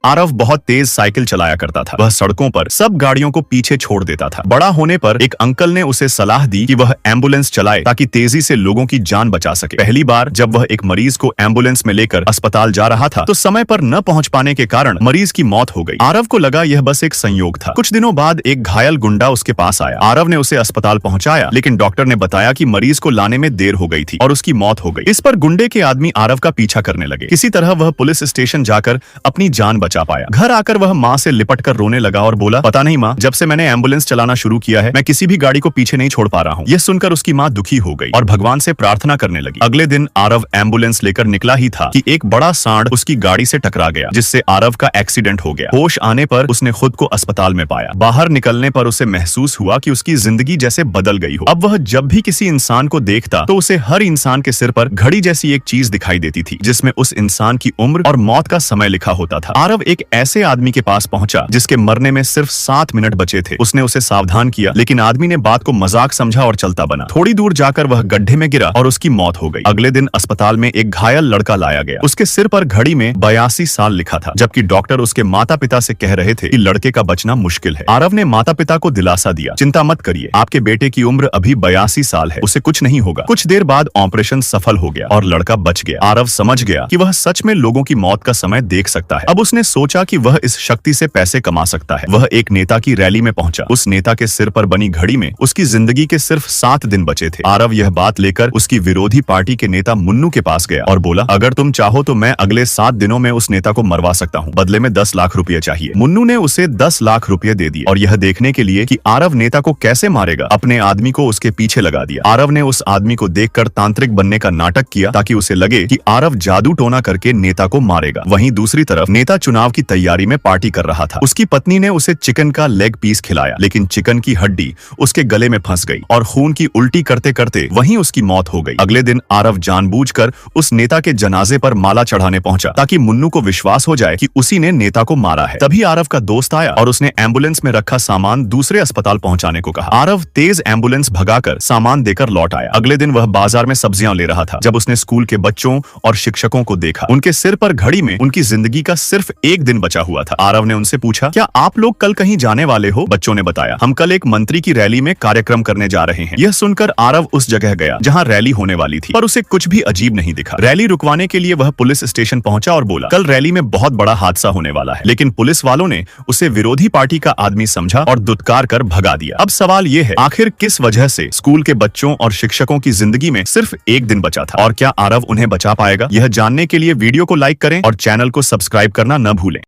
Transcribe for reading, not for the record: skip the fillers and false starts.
आरव बहुत तेज साइकिल चलाया करता था। वह सड़कों पर सब गाड़ियों को पीछे छोड़ देता था। बड़ा होने पर एक अंकल ने उसे सलाह दी कि वह एम्बुलेंस चलाए ताकि तेजी से लोगों की जान बचा सके। पहली बार जब वह एक मरीज को एम्बुलेंस में लेकर अस्पताल जा रहा था तो समय पर न पहुंच पाने के कारण मरीज की मौत हो गई। आरव को लगा यह बस एक संयोग था। कुछ दिनों बाद एक घायल गुंडा उसके पास आया। आरव ने उसे अस्पताल पहुंचाया, लेकिन डॉक्टर ने बताया कि मरीज को लाने में देर हो गई थी और उसकी मौत हो गई। इस पर गुंडे के आदमी आरव का पीछा करने लगे। किसी तरह वह पुलिस स्टेशन जाकर अपनी जान बचा पाया। घर आकर वह माँ से लिपट कर रोने लगा और बोला, पता नहीं माँ, जब से मैंने एम्बुलेंस चलाना शुरू किया है मैं किसी भी गाड़ी को पीछे नहीं छोड़ पा रहा हूँ। यह सुनकर उसकी माँ दुखी हो गई और भगवान से प्रार्थना करने लगी। अगले दिन आरव एम्बुलेंस लेकर निकला ही था कि एक बड़ा सांड उसकी गाड़ी से टकरा गया, जिससे आरव का एक्सीडेंट हो गया। होश आने पर उसने खुद को अस्पताल में पाया। बाहर निकलने पर उसे महसूस हुआ कि उसकी जिंदगी जैसे बदल गई हो। अब वह जब भी किसी इंसान को देखता तो उसे हर इंसान के सिर पर घड़ी जैसी एक चीज दिखाई देती थी, जिसमें उस इंसान की उम्र और मौत का समय लिखा होता था। आरव एक ऐसे आदमी के पास पहुंचा जिसके मरने में सिर्फ 7 मिनट बचे थे। उसने उसे सावधान किया, लेकिन आदमी ने बात को मजाक समझा और चलता बना। थोड़ी दूर जाकर वह गड्ढे में गिरा और उसकी मौत हो गई। अगले दिन अस्पताल में एक घायल लड़का लाया गया। उसके सिर पर घड़ी में 82 साल लिखा था, जबकि डॉक्टर उसके माता पिता से कह रहे थे कि लड़के का बचना मुश्किल है। आरव ने माता पिता को दिलासा दिया, चिंता मत करिए, आपके बेटे की उम्र अभी 82 साल है, उसे कुछ नहीं होगा। कुछ देर बाद ऑपरेशन सफल हो गया और लड़का बच गया। आरव समझ गया कि वह सच में लोगों की मौत का समय देख सकता है। अब उसने सोचा कि वह इस शक्ति से पैसे कमा सकता है। वह एक नेता की रैली में पहुंचा। उस नेता के सिर पर बनी घड़ी में उसकी जिंदगी के सिर्फ 7 दिन बचे थे। आरव यह बात लेकर उसकी विरोधी पार्टी के नेता मुन्नू के पास गया और बोला, अगर तुम चाहो तो मैं अगले 7 दिनों में उस नेता को मरवा सकता हूँ, बदले में 10 लाख रुपए चाहिए। मुन्नू ने उसे 10 लाख रुपए दे दिए और यह देखने के लिए कि आरव नेता को कैसे मारेगा, अपने आदमी को उसके पीछे लगा दिया। आरव ने उस आदमी को देखकर तांत्रिक बनने का नाटक किया ताकि उसे लगे कि आरव जादू टोना करके नेता को मारेगा। वहीं दूसरी तरफ नेता चुनाव की तैयारी में पार्टी कर रहा था। उसकी पत्नी ने उसे चिकन का लेग पीस खिलाया, लेकिन चिकन की हड्डी उसके गले में फंस गई और खून की उल्टी करते करते वहीं उसकी मौत हो गई। अगले दिन आरव जानबूझकर उस नेता के जनाजे पर माला चढ़ाने पहुंचा ताकि मुन्नू को विश्वास हो जाए कि उसी ने नेता को मारा है। तभी आरव का दोस्त आया और उसने एम्बुलेंस में रखा सामान दूसरे अस्पताल पहुंचाने को कहा। आरव तेज एम्बुलेंस भगाकर सामान देकर लौट आया। अगले दिन वह बाजार में सब्जियां ले रहा था जब उसने स्कूल के बच्चों और शिक्षकों को देखा। उनके सिर पर घड़ी में उनकी जिंदगी का सिर्फ 1 दिन बचा हुआ था। आरव ने उनसे पूछा, क्या आप लोग कल कहीं जाने वाले हो? बच्चों ने बताया, हम कल एक मंत्री की रैली में कार्यक्रम करने जा रहे हैं। यह सुनकर आरव उस जगह गया जहां रैली होने वाली थी, पर उसे कुछ भी अजीब नहीं दिखा। रैली रुकवाने के लिए वह पुलिस स्टेशन पहुंचा और बोला, कल रैली में बहुत बड़ा हादसा होने वाला है। लेकिन पुलिस वालों ने उसे विरोधी पार्टी का आदमी समझा और दुत्कार कर भगा दिया। अब सवाल यह है, आखिर किस वजह से स्कूल के बच्चों और शिक्षकों की जिंदगी में सिर्फ 1 दिन बचा था और क्या आरव उन्हें बचा पाएगा? यह जानने के लिए वीडियो को लाइक करें और चैनल को सब्सक्राइब करना न भूलें।